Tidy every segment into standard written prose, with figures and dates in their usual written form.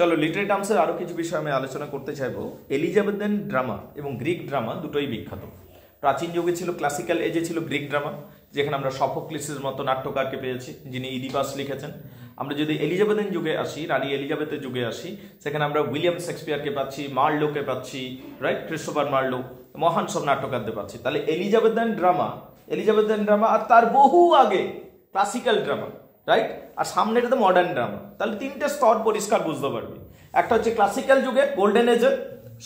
চলো লিটারি টার্মসের আরো কিছু বিষয় আমি আলোচনা করতে চাইবো। এলিজাবেথিয়ান ড্রামা এবং গ্রিক ড্রামা দুটোই বিখ্যাত। প্রাচীন যুগে ছিল ক্লাসিক্যাল এজে ছিল গ্রিক ড্রামা, যেখানে আমরা সফোক্লিসের মতো নাট্যকারকে পেয়েছি যিনি ইডিপাস লিখেছেন। আমরা যদি এলিজাবেথিয়ান যুগে আসি, রানী এলিজাবেথের যুগে আসি, সেখানে আমরা উইলিয়াম শেক্সপিয়ারকে পাচ্ছি, মার্লোকে পাচ্ছি, রাইট, ক্রিস্টোফার মার্লো, মহান সব নাট্যকারদের পাচ্ছি। তাহলে এলিজাবেথিয়ান ড্রামা আর তার বহু আগে ক্লাসিক্যাল ড্রামা, রাইট, আর সামনের তো মডার্ন ড্রামা। তাহলে তিনটে স্তর পরিষ্কার বুঝতে পারবি। একটা হচ্ছে ক্লাসিক্যাল যুগে গোল্ডেন এজে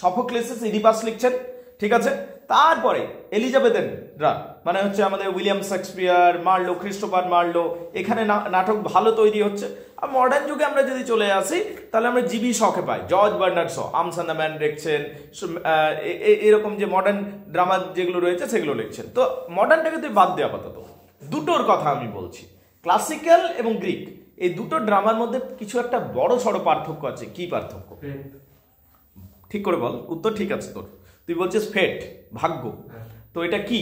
সফোক্লিস ইডিপাস লিখছেন, ঠিক আছে। তারপরে এলিজাবেথিয়ানরা মানে হচ্ছে আমাদের William Shakespeare, Marlowe, Christopher Marlowe, এখানে নাটক ভালো তৈরি হচ্ছে। আর মডার্ন যুগে আমরা যদি চলে আসি, তাহলে আমরা জিবি শকে পাই, George Bernard Shaw, Arms and the Man লিখছেন, এরকম যে মডার্ন ড্রামা যেগুলো রয়েছে সেগুলো লিখছেন। তো মডার্নটাকে তুই বাদ দেওয়া আপাতত, দুটোর কথা আমি বলছি, ক্লাসিক্যাল এবং গ্রিক, এই দুটো ড্রামার মধ্যে কিছু একটা বড় সড়ো পার্থক্য আছে। কি পার্থক্য? ঠিক করে বল। উত্তর ঠিক আছে তোর, তুই বলছিস ফেট, ভাগ্য। তো এটা কি,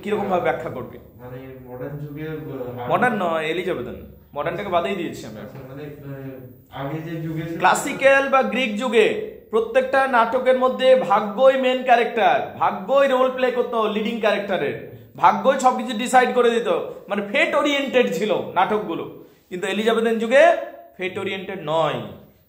কিরকম ভাবে ব্যাখ্যা করবি? মানে মডার্ন যুগে, মডার্ন নয়, এলিজাবেথিয়ান, মডার্নটাকে বাদেই দিয়েছি আমি। মানে আগে যে যুগে ক্লাসিক্যাল বা গ্রিক যুগে প্রত্যেকটা নাটকের মধ্যে ভাগ্যই মেন ক্যারেক্টার, ভাগ্যই রোল প্লে করতো লিডিং ক্যারেক্টারের, ভাগ্যই সবকিছু ডিসাইড করে দিত, মানে ফেট ওরিয়েন্টেড ছিল নাটকগুলো। কিন্তু এলিজাবেথিয়ান যুগে ফেট ওরিয়েন্টেড নয়।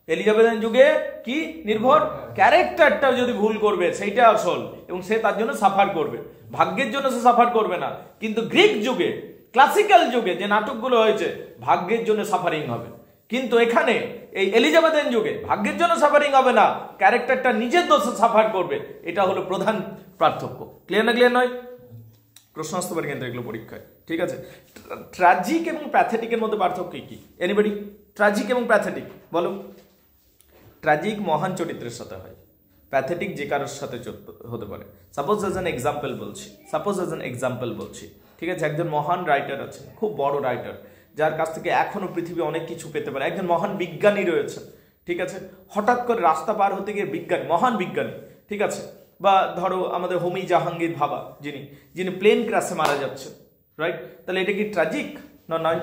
এলিজাবেথিয়ান যুগে কি নির্ভর, ক্যারেক্টারটা যদি ভুল করবে সেইটা আসল, এবং সে তার জন্য সাফার করবে, ভাগ্যের জন্য সে সাফার করবে না। কিন্তু গ্রিক যুগে, ক্লাসিক্যাল যুগে যে নাটকগুলো হয়েছে, ভাগ্যের জন্য সাফারিং হবে। কিন্তু এখানে এই এলিজাবেথিয়ান যুগে ভাগ্যের জন্য সাফারিং হবে না, ক্যারেক্টারটা নিজের দোষে সাফার করবে। এটা হলো প্রধান পার্থক্য। ক্লিয়ার না ক্লিয়ার নয়? প্রশ্ন আসতে পারে কিন্তু এগুলো পরীক্ষায়, ঠিক আছে। ট্র্যাজিক এবং প্যাথেটিকের মধ্যে পার্থক্য কি? এনিবডি? ট্র্যাজিক এবং প্যাথেটিক বলো। ট্র্যাজিক মহান চরিত্রের সাথে হয়, প্যাথেটিক যে কারোর সাথে হতে পারে। সাপোজ অ্যাজ অ্যান এক্সাম্পল বলছি, ঠিক আছে। একজন মহান রাইটার আছে, খুব বড় রাইটার, যার কাছ থেকে এখনো পৃথিবী অনেক কিছু পেতে পারে। একজন মহান বিজ্ঞানী রয়েছে, ঠিক আছে। হঠাৎ করে রাস্তা পার হতে গিয়ে মহান বিজ্ঞানী, ঠিক আছে, বা ধরো আমাদের হোমি জাহাঙ্গীর ভাবা, যিনি প্লেন ক্র্যাশে মারা যাচ্ছে, রাইট। তাহলে এটা কি ট্র্যাজিক না নয়?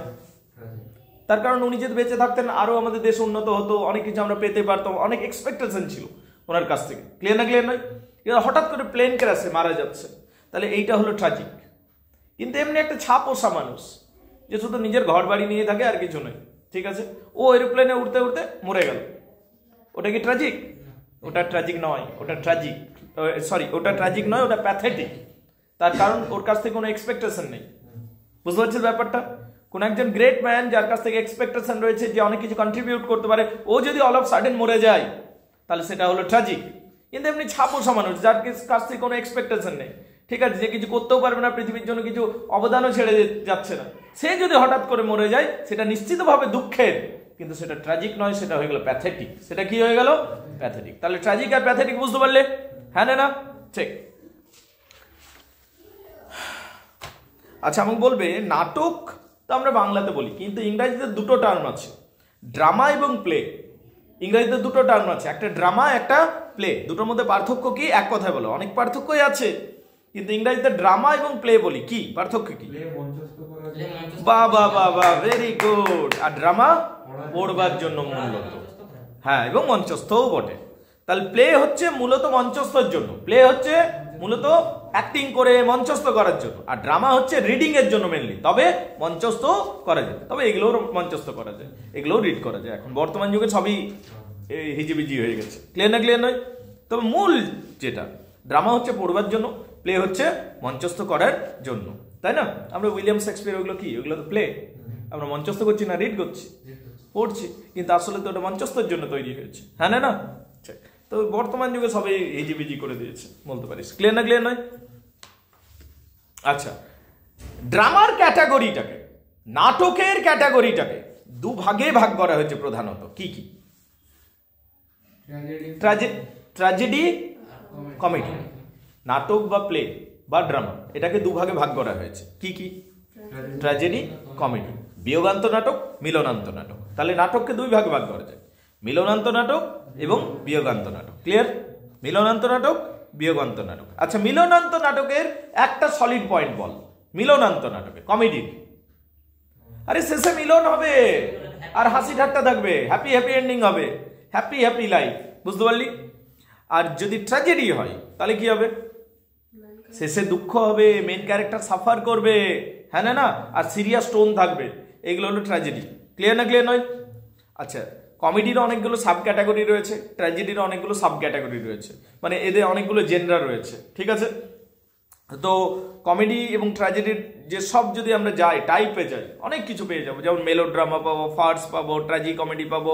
তার কারণ উনি যদি বেঁচে থাকতেন আরো আমাদের দেশ উন্নত হতো, অনেক কিছু আমরা পেতে পারতাম, অনেক এক্সপেকটেশন ছিল ওনার কাছ থেকে। ক্লিয়ার না ক্লিয়ার নয়? হঠাৎ করে প্লেন ক্র্যাশে মারা যাচ্ছে, তাহলে এইটা হলো ট্র্যাজিক। কিন্তু এমনি একটা ছাপোষা মানুষ যে শুধু নিজের ঘর বাড়ি নিয়ে থাকে আর কিছু নয়, ঠিক আছে, ও এরোপ্লেনে উঠতে উঠতে মরে গেল, ওটা কি ট্র্যাজিক? ওটা ট্র্যাজিক নয়, ওটা ট্র্যাজিক নয়, ওটা প্যাথেটিক। তার কারণ ওর কাছ থেকে কোনো এক্সপেকটেশন নেই। বুঝতে পারছিস ব্যাপারটা? কোন একজন গ্রেট ম্যান যার কাছ থেকে এক্সপেকটেশন রয়েছে, যে অনেক কিছু কন্ট্রিবিউট করতে পারে, ও যদি অল অফ সাডেন মরে যায়, তাহলে সেটা হলো ট্র্যাজিক। কিন্তু এমনি ছাপোষা মানুষ যার কাছ থেকে কোনো এক্সপেকটেশন নেই, ঠিক আছে, যে কিছু করতেও পারবে না, পৃথিবীর জন্য কিছু অবদানও ছেড়ে যাচ্ছে না, সে যদি হঠাৎ করে মরে যায়, সেটা নিশ্চিতভাবে দুঃখের, কিন্তু সেটা ট্র্যাজিক নয়, সেটা হয়ে গেল প্যাথেটিক। সেটা কি হয়ে গেল? প্যাথেটিক। তাহলে ট্র্যাজিক আর প্যাথেটিক বুঝতে পারলে? হ্যাঁ না? ঠিক। আচ্ছা, আমাকে বলবে নাটক তো আমরা বাংলাতে বলি, কিন্তু ইংরেজিতে দুটো টার্ম আছে, ড্রামা এবং প্লে। ইংরেজিতে দুটো টার্ম আছে, একটা ড্রামা, একটা প্লে। দুটোর মধ্যে পার্থক্য কি? এক কথায় বলো, অনেক পার্থক্যই আছে, কিন্তু ইংরেজিতে ড্রামা এবং প্লে বলি। কি পার্থক্য? কি? বাহ, ভেরি গুড। আর ড্রামা পড়বার জন্য মূলত, হ্যাঁ, এবং মঞ্চস্থও বটে। তাহলে প্লে হচ্ছে মূলত মঞ্চস্থর জন্য, প্লে হচ্ছে মূলত অ্যাক্টিং করে মঞ্চস্থ করার জন্য, আর ড্রামা হচ্ছে রিডিং এর জন্য মেনলি, তবে মঞ্চস্থ করা যায়, তবে এগুলোও মঞ্চস্থ করা যায়, এগুলোও রিড করা যায়। এখন বর্তমান যুগে সবই হিজিবিজি হয়ে গেছে। ক্লিয়ার না ক্লিয়ার নয়? তবে মূল যেটা, ড্রামা হচ্ছে পড়বার জন্য, প্লে হচ্ছে মঞ্চস্থ করার জন্য, তাই না? আমরা উইলিয়াম শেক্সপিয়ার, ওগুলো কি? ওগুলো তো প্লে, আমরা মঞ্চস্থ করছি না, রিড করছি, পড়ছি, কিন্তু আসলে তো ওটা মঞ্চস্থের জন্য তৈরি হয়েছে। হ্যাঁ না? তো বর্তমান যুগে সবাই হিজিবিজি করে দিয়েছে বলতে পারিস। ক্লিয়ার না ক্লিয়ার নয়? আচ্ছা, ড্রামার ক্যাটাগরিটাকে, নাটকের ক্যাটাগরিটাকে দুভাগে ভাগ করা হয়েছে প্রধানত। কি কি? Tragedy, comedy. নাটক বা প্লে বা ড্রামা, এটাকে দুভাগে ভাগ করা হয়েছে। কি কি? Tragedy, comedy. বিয়োগান্ত নাটক, মিলনান্ত নাটক। তাহলে নাটককে দুই ভাগে ভাগ করা যায়, মিলনান্ত নাটক এবং বিয়োগান্ত নাটক। ক্লিয়ার? মিলনান্ত নাটক, বিয়োগান্ত নাটক। আচ্ছা, মিলনান্ত নাটকের একটা সলিড পয়েন্ট বল। মিলনান্ত নাটকে, কমেডির, আরে শেষে মিলন হবে আর হাসি ঠাট্টা থাকবে, হ্যাপি এন্ডিং হবে। হ্যাপি হ্যাপি লাইফ, বুঝতে পারলি? আর যদি ট্র্যাজেডি হয় তাহলে কি হবে? শেষে দুঃখ হবে, মেন ক্যারেক্টার সাফার করবে, হ্যাঁ না, আর সিরিয়াস টোন থাকবে। এগুলো হলো ট্র্যাজেডি। ক্লিয়ার না ক্লিয়ার নয়? আচ্ছা, কমেডির অনেকগুলো সাব ক্যাটাগরি রয়েছে, ট্র্যাজেডির অনেকগুলো সাব ক্যাটাগরি রয়েছে, মানে এদের অনেকগুলো জেনরা রয়েছে, ঠিক আছে? তো কমেডি এবং ট্র্যাজেডির যে সব যদি আমরা যাই টাইপে যাই অনেক কিছু পেয়ে যাবো, যেমন মেলো ড্রামা পাবো, ফার্স পাবো, ট্র্যাজি কমেডি পাবো,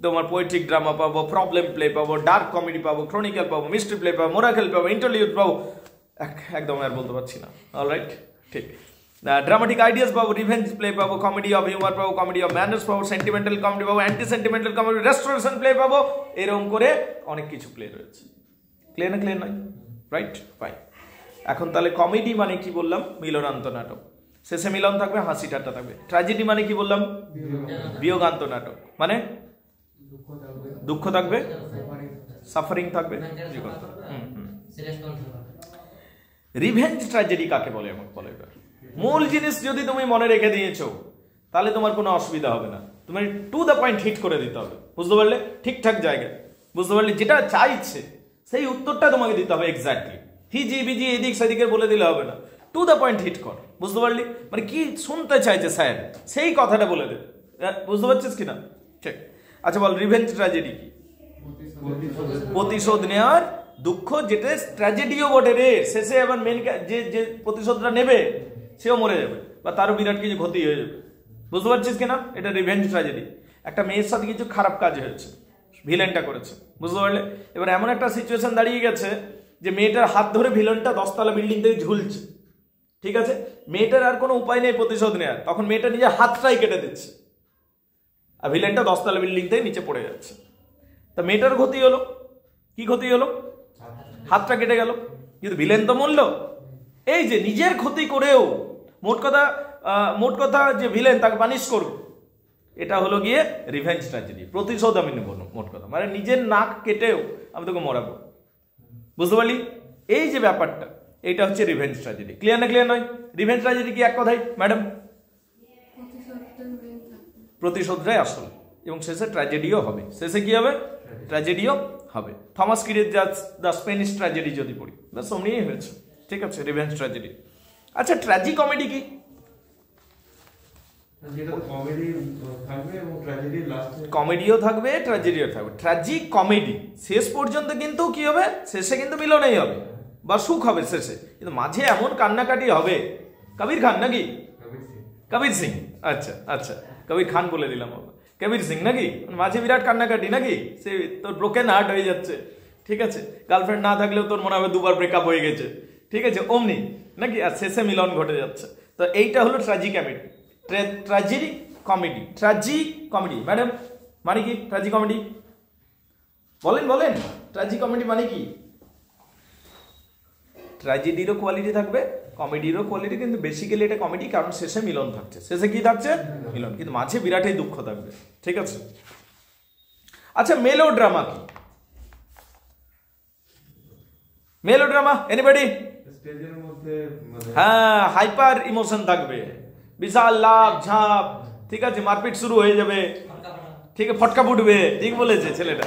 তোমার পোয়েট্রিক ড্রামা পাবো, প্রবলেম প্লে পাবো, ডার্ক কমেডি পাবো, ক্রনিক্যাল পাবো, মিস্ট্রি প্লে পাবো, মোরাকেল পাবো, ইন্টারলিউড পাবো, একদম আর বলতে পারছি না। অলরাইট, ঠিক। ড্রামাটিক আইডিয়াস পাবো, রিভেঞ্জ প্লে পাবো, কমেডি অফ হিউমার পাবো, কমেডি অফ ম্যানার্স পাবো, সেন্টিমেন্টাল কমেডি পাবো, anti sentimental comedy, restoration play পাবো, এরকম করে অনেক কিছু প্লে রয়েছে। ক্লিয়ার না ক্লিয়ার নয়? Right, fine. এখন তাহলে কমেডি মানে কি বললাম? মিলনান্ত নাটক, শেষে মিলন থাকবে, হাসি ঠাট্টা থাকবে। ট্র্যাজেডি মানে কি বললাম? বিয়োগান্ত নাটক, মানে দুঃখ থাকবে, সাফারিং থাকবে। রিভেঞ্জ ট্র্যাজেডি কাকে বলে আমাকে বলো এবার। মূল জিনিস যদি তুমি মনে রেখে দিয়েছো তাহলে তোমার কোনো অসুবিধা হবে না। তুমি টু দ্য পয়েন্ট হিট করে দিতে হবে, বুঝতে পারলে? ঠিকঠাক জায়গায়, বুঝতে পারলে? যেটা চাইছে সেই উত্তরটা তোমাকে দিতে হবে এক্স্যাক্টলি। হিজি বিজি এদিক সেদিকে বলে দিলে হবে না, টু দ্য পয়েন্ট হিট কর, বুঝতে পারলি? মানে কি শুনতে চাইছে স্যার সেই কথাটা বলে দে, বুঝতে পারছিস কিনা? ঠিক। আচ্ছা বল, রিভেঞ্জ ট্র্যাজেডি কি? প্রতিশোধ নেওয়ার দুঃখ, যেটা ট্র্যাজেডিও বটে রে। শেষে আবার মেন যে প্রতিশোধটা নেবে সেও মরে যাবে বা তারও বিরাট কিছু ক্ষতি হয়ে যাবে, বুঝতে পারছিস কিনা? এটা রিভেঞ্জ ট্র্যাজেডি। একটা মেয়ের সাথে কিছু খারাপ কাজ হয়েছে, ভিলেনটা করেছে, বুঝতে পারলে? এবার এমন একটা সিচুয়েশন দাঁড়িয়ে গেছে যে মেয়েটার হাত ধরে ভিলেনটা 10তলা বিল্ডিং থেকে ঝুলছে, ঠিক আছে? মেয়েটার আর কোনো উপায় নেই প্রতিশোধ নেওয়ার, তখন মেয়েটা নিজের হাতটাই কেটে দিচ্ছে আর ভিলেনটা 10তলা বিল্ডিং থেকে নিচে পড়ে যাচ্ছে। তা মেয়েটার ক্ষতি হলো, কি ক্ষতি হলো? হাতটা কেটে গেল, কিন্তু ভিলেন তো মরল। এই যে নিজের ক্ষতি করেও মোট কথা যে ভিলেন তাকে পানিশ করবে, এটা হলো গিয়ে রিভেঞ্জ ট্র্যাজেডি। প্রতিশোধ আমি নেব, মোট কথা মানে নিজের নাক কেটেও আমি তোকে মরাবো, বুঝতে পারলি? এই যে ব্যাপারটা, এইটা হচ্ছে রিভেঞ্জ ট্র্যাজেডি। ক্লিয়ার না ক্লিয়ার নয়? রিভেঞ্জ ট্র্যাজেডি কি এক কথাই ম্যাডাম? প্রতিশোধটাই আসল, এবং শেষে ট্র্যাজেডিও হবে। শেষে কি হবে? ট্র্যাজেডিও হবে। থমাস কিরের দ্য স্প্যানিশ ট্র্যাজেডি যদি পড়ি, ব্যাস অমনিই হয়েছে, ঠিক আছে? Revenge tragedy. আচ্ছা, ট্র্যাজি কমেডি কি? কমেডিও থাকবে, ট্র্যাজেডিও থাকবে। ট্র্যাজি কমেডি শেষ পর্যন্ত কিন্তু কি হবে? শেষে কিন্তু মিলনেই হবে বা সুখ হবে শেষে, কিন্তু মাঝে এমন কান্নাকাটি হবে। কবির খান নাকি? কবির সিং, আচ্ছা আচ্ছা, কবির খান বলে দিলাম, কবির সিং নাকি? মাঝে বিরাট কান্নাকাটি নাকি? সে তোর ব্রোকেন হার্ট হয়ে যাচ্ছে, ঠিক আছে? গার্লফ্রেন্ড না থাকলেও তোর মনে হবে দুবার ব্রেকআপ হয়ে গেছে, ঠিক আছে? অমনি নাকি? আর শেষে মিলন ঘটে যাচ্ছে। তো এইটা হলো tragi comedy, tragedy comedy. Tragi comedy madam মানে কি? ট্র্যাজি কমেডি বলেন বলেন, ট্র্যাজি কমেডি মানে কি? ট্র্যাজেডিরও কোয়ালিটি থাকবে, কমেডিরও কোয়ালিটি, কিন্তু বেসিক্যালি এটা কমেডি, কারণ শেষে মিলন থাকছে। শেষে কি থাকছে? মিলন, কিন্তু মাঝে বিরাটই দুঃখ থাকবে, ঠিক আছে? আচ্ছা, মেলোড্রামা কি? Melodrama anybody? স্টেজের মধ্যে হ্যাঁ, হাইপার ইমোশন থাকবে, বিশাল লাভ ঝাঁপ, ঠিক আছে? মারপিট শুরু হয়ে যাবে, ঠিক আছে? ফটকা ফুটবে, ঠিক বলেছে ছেলেটা,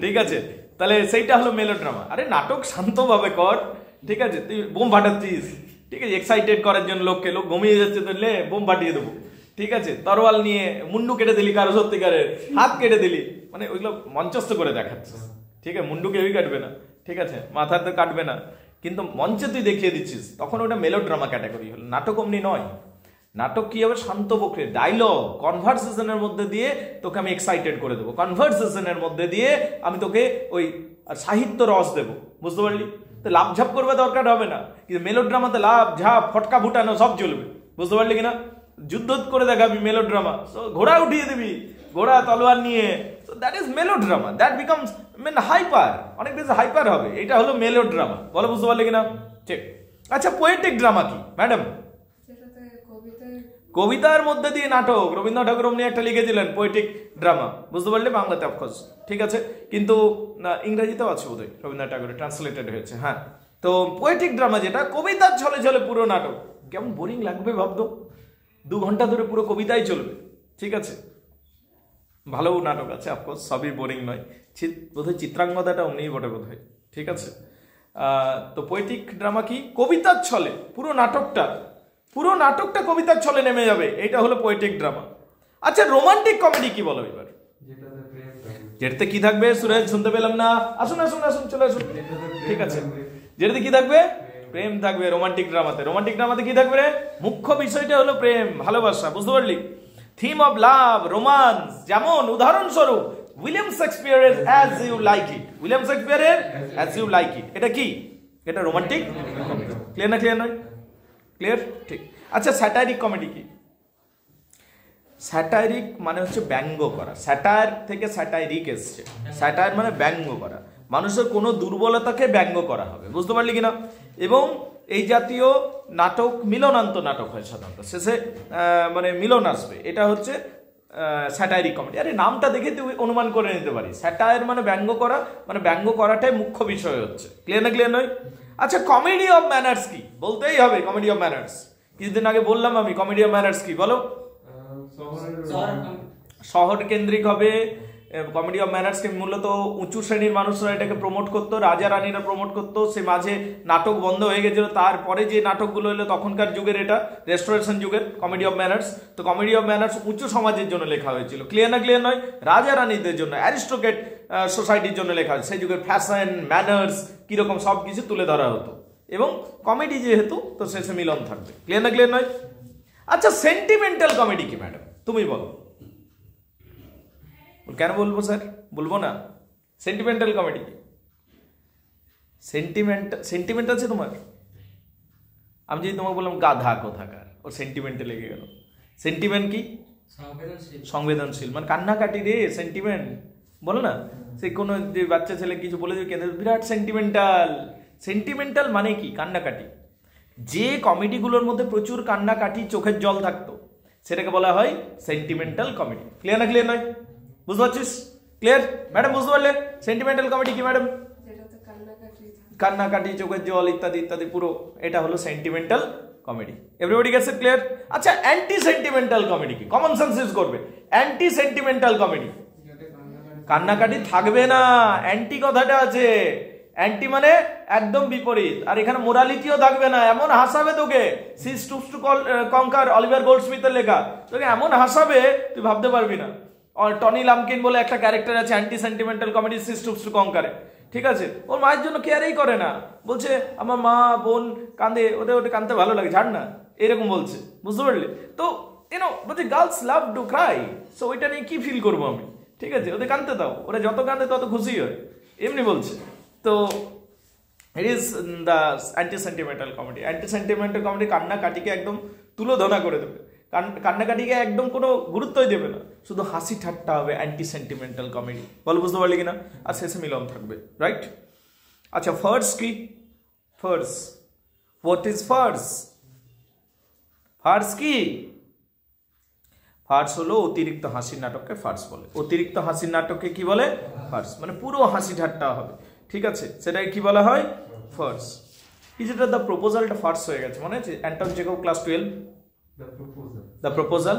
ঠিক আছে? তাহলে সেইটা হলো মেলোড্রামা। আরে নাটক শান্তভাবে কর, ঠিক আছে? তুই বোম ফাটাচ্ছিস, ঠিক আছে? এক্সাইটেড করার জন্য লোককে, লোক ঘুমিয়ে যাচ্ছে তো লে বোম ফাটিয়ে দেবো, ঠিক আছে? তরোয়াল নিয়ে মুন্ডু কেটে দিলি কারো, সত্যিকারের হাত কেটে দিলি, মানে ওইগুলো মঞ্চস্থ করে দেখাচ্ছিস, ঠিক আছে? মুন্ডু কেউই কাটবে না, ঠিক আছে? মাথা তো কাটবে না, কিন্তু মঞ্চে তুই দেখিয়ে দিচ্ছিস, তখন ওটা মেলোড্রামা ক্যাটাগরি হলো। নাটক অমনি নয়। নাটক কি হবে? শান্ত প্রক্রিয়া, ডায়লগ, কনভারসেশনের মধ্যে দিয়ে তোকে আমি এক্সাইটেড করে দেবো, কনভারসেশনের মধ্যে দিয়ে আমি তোকে ওই সাহিত্য রস দেবো, বুঝতে পারলি? তো লাভ ঝাপ করবে দরকার হবে না, কিন্তু মেলোড্রামাতে লাভ ঝাপ ফটকা ফুটানো সব চলবে, বুঝতে পারলি কিনা? যুদ্ধ করে দেখাবি মেলোড্রামা, ঘোড়া উঠিয়ে দিবি, ঘোড়া তলোয়ার নিয়ে, that is melodrama, that becomes hyper, অনেক বেশি হাইপার হবে। এটা হলো মেলোড্রামা, বলো, বুঝতে পারলে কিনা? ঠিক। আচ্ছা, পোয়েটিক ড্রামা কি ম্যাডাম? কবিতার মধ্যে দিয়ে নাটক। রবীন্দ্রনাথ ঠাকুর অমনি একটা লিখেছিলেন পোয়েটিক ড্রামা, বুঝতে পারলে? বাংলাতে অফকোর্স, ঠিক আছে, কিন্তু ইংরেজিতেও আছে বোধহয়, রবীন্দ্রনাথ ঠাকুরের ট্রান্সলেটেড হয়েছে। হ্যাঁ, তো পোয়েটিক ড্রামা যেটা কবিতার ছলে ছলে পুরো নাটক, কেমন বোরিং লাগবে ভাবতো? 2 ঘন্টা ধরে পুরো কবিতাই চলবে, ঠিক আছে? ভালো নাটক আছে অফকোর্স, সবই বোরিং নয়। বোধহয় চিত্রাঙ্গদাটা অমনিই বটে বোধহয়, ঠিক আছে। তো পোয়েটিক ড্রামা কি? কবিতার ছলে পুরো নাটকটা কবিতার ছলে নেমে যাবে, এটা হলো পোয়েটিক ড্রামা। আচ্ছা রোমান্টিক কমেডি কি বলো এবার? যেটাতে কি থাকবে? সুরেশ শুনতে পেলাম না, আসুন চলে আসুন। ঠিক আছে, যেটাতে কি থাকবে? প্রেম থাকবে। রোমান্টিক ড্রামাতে কি থাকবে রে? মুখ্য বিষয়টা হলো প্রেম, ভালোবাসা, বুঝতে পারলি? Theme of love, romance. যেমন উদাহরণস্বরূপ উইলিয়াম শেক্সপিয়ারের অ্যাজ ইউ লাইক ইট, এটা কি? এটা রোমান্টিক। ক্লিয়ার না? ক্লিয়ার নয়? ক্লিয়ার, ঠিক। আচ্ছা স্যাটাইরিক কমেডি কি? স্যাটাইরিক মানে হচ্ছে ব্যঙ্গ করা। স্যাটায়ার থেকে স্যাটাইরিক এসছে। স্যাটায়ার মানে ব্যঙ্গ করা, মানুষের কোনো দুর্বলতাকে ব্যঙ্গ করা হবে, বুঝতে পারলি কিনা? এবং এই জাতীয় নাটক মিলনান্ত নাটক হয় সাধারণত, শেষে মানে মিলন আসবে, এটা হচ্ছে স্যাটাইরিক কমেডি। আরে নামটা দেখে তুই অনুমান করে নিতে পারিস, স্যাটায়ার মানে ব্যঙ্গ করা, মানে ব্যঙ্গ করাটাই মুখ্য বিষয় হচ্ছে। ক্লিয়ার না? ক্লিয়ার নয়? আচ্ছা কমেডি অফ ম্যানার্স কি? বলতেই হবে কমেডি অফ ম্যানার্স। কিছুদিন আগে বললাম আমি, কমেডি অফ ম্যানার্স কি বলো? শহর কেন্দ্রিক হবে। কমেডি অফ ম্যানার্সকে মূলত উঁচু শ্রেণীর মানুষরা এটাকে প্রমোট করতো, রাজা রানীরা প্রমোট করতো। সে মাঝে নাটক বন্ধ হয়ে গেছিল, তারপরে যে নাটকগুলো এলো তখনকার যুগের, এটা রেস্টোরেশন যুগের কমেডি অফ ম্যানার্স। তো কমেডি অফ ম্যানার্স উঁচু সমাজের জন্য লেখা হয়েছিল। ক্লিয়ার না? ক্লিয়ার নয়? রাজা রানীদের জন্য, অ্যারিস্টোক্রেট সোসাইটির জন্য লেখা হয়েছে। সেই যুগের ফ্যাশন, ম্যানার্স কিরকম সব কিছু তুলে ধরা হতো। এবং কমেডি যেহেতু, তো শেষে মিলন থাকবে। ক্লিয়ার না? ক্লিয়ার নয়? আচ্ছা সেন্টিমেন্টাল কমেডি কি ম্যাডাম, তুমি বলো? কেন বলবো স্যার, বলবো না? সেন্টিমেন্টাল কমেডি কি? সেন্টিমেন্ট আছে তোমার? আমি যদি তোমাকে বললাম গাধা কোথাকার, ওর সেন্টিমেন্টে লেগে গেল। সেন্টিমেন্ট কি? সংবেদনশীল, মানে কান্নাকাটি রে সেন্টিমেন্ট, বলো না? সে কোনো যে বাচ্চা ছেলে কিছু বলে যে কেঁদে, বিরাট সেন্টিমেন্টাল মানে কি? কান্নাকাটি। যে কমেডিগুলোর মধ্যে প্রচুর কান্নাকাটি, চোখের জল থাকতো, সেটাকে বলা হয় সেন্টিমেন্টাল কমেডি। ক্লিয়ার না? ক্লিয়ার নয়? বুঝতে পারছিস? Clear madam? বুঝতে পারলে সেন্টিমেন্টাল কমেডি কি ম্যাডাম? কান্নাকাটি, চোখের জল ইত্যাদি ইত্যাদি, পুরো এটা হলো সেন্টিমেন্টাল কমেডি। এভরিবডি গেটস ইট? ক্লিয়ার? আচ্ছা অ্যান্টি সেন্টিমেন্টাল কমেডি কি? কমন সেন্স ইউজ করবে। অ্যান্টি সেন্টিমেন্টাল কমেডি, কান্নাকাটি থাকবে না, অ্যান্টি কথাটা আছে। অ্যান্টি মানে একদম বিপরীত, আর এখানে মোরালিটিও থাকবে না। এমন হাসাবে তোকে, সি স্টুপস টু কনকার, অলিভার গোল্ডস্মিথের লেখা, তোকে এমন হাসাবে তুই ভাবতে পারবি না। টনি লামকিন বলে একটা ক্যারেক্টার আছে anti sentimental comedy, she stoops to conquer, ঠিক আছে? ওর মায়ের জন্য কেয়ারই করে না, বলছে আমার মা বোন কাঁদে, ওটা কাঁদতে ভালো লাগে, ছাড় না, এরকম বলছে, বুঝতে পারলে? তো বলছে girls love to cry, so ওইটা নিয়ে কি ফিল করবো আমি? ঠিক আছে, ওদের কাঁদতে দাও, ওরা যত কাঁদে তত খুশি হয়, এমনি বলছে। তো it is the anti sentimental comedy. Anti sentimental comedy কান্নাকাটিকে একদম তুলোধনা করে দেবে, কান্নাকাটিকে একদম কোনো গুরুত্বই দেবে না, শুধু হাসি ঠাট্টা হবে। অ্যান্টি সেন্টিমেন্টাল কমেডি, বল বুঝতে পারলি কিনা? আর শেষে মিলন থাকবে, রাইট? আচ্ছা ফার্স কি? Farce, what is farce? Farce কি? ফার্স হলো অতিরিক্ত হাসির নাটককে ফার্স বলে। অতিরিক্ত হাসির নাটককে কি বলে? ফার্স। মানে পুরো হাসি ঠাট্টা হবে, ঠিক আছে, সেটাকে কি বলা হয়? ফার্স। কিছুটা দ্য প্রপোজালটা ফার্স হয়ে গেছে, মনে আছে? Anton Chekhov class 12, the proposal,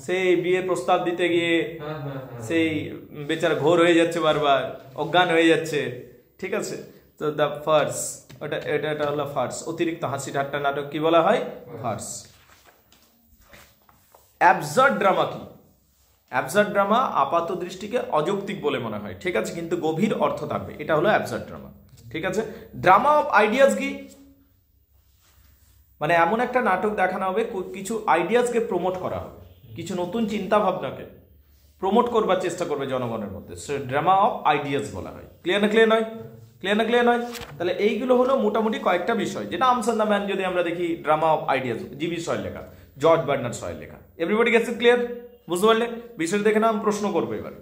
সেই বিয়ের প্রস্তাব দিতে গিয়ে সেই বেচারা ঘোর হয়ে যাচ্ছে, বারবার অজ্ঞান হয়ে যাচ্ছে, ঠিক আছে? তো দ্য ফার্স, এটা হলো ফার্স। অতিরিক্ত হাসি ঠাট্টা নাটক কি বলা হয়? ফার্স। অ্যাবসার্ড ড্রামা কি? অ্যাবসার্ড ড্রামা আপাত দৃষ্টিকে অযৌক্তিক বলে মনে হয়, ঠিক আছে, কিন্তু গভীর অর্থ থাকবে, এটা হলো অ্যাবসার্ড ড্রামা, ঠিক আছে? ড্রামা অফ আইডিয়াস কি? মানে এমন একটা নাটক দেখানো হবে, কিছু আইডিয়াসকে প্রমোট করা হবে, কিছু নতুন চিন্তা ভাবনাকে প্রমোট করবার চেষ্টা করবে জনগণের মধ্যে, সে ড্রামা অফ আইডিয়াস বলা হয়। ক্লিয়ার না? ক্লিয়ার নয়? ক্লিয়ার না? ক্লিয়ার নয়? তাহলে এইগুলো হলো মোটামুটি কয়েকটা বিষয়, যেটা আর্মস এন্ড দ্য ম্যান যদি আমরা দেখি, ড্রামা অফ আইডিয়াস, জিবি শয়ের লেখা, জর্জ বার্নার্ড শয়ের লেখা। এভরিবডি গেটস ইট? ক্লিয়ার? বুঝতে পারলে? বিষয়টা দেখে না, আমি প্রশ্ন করবো এবার।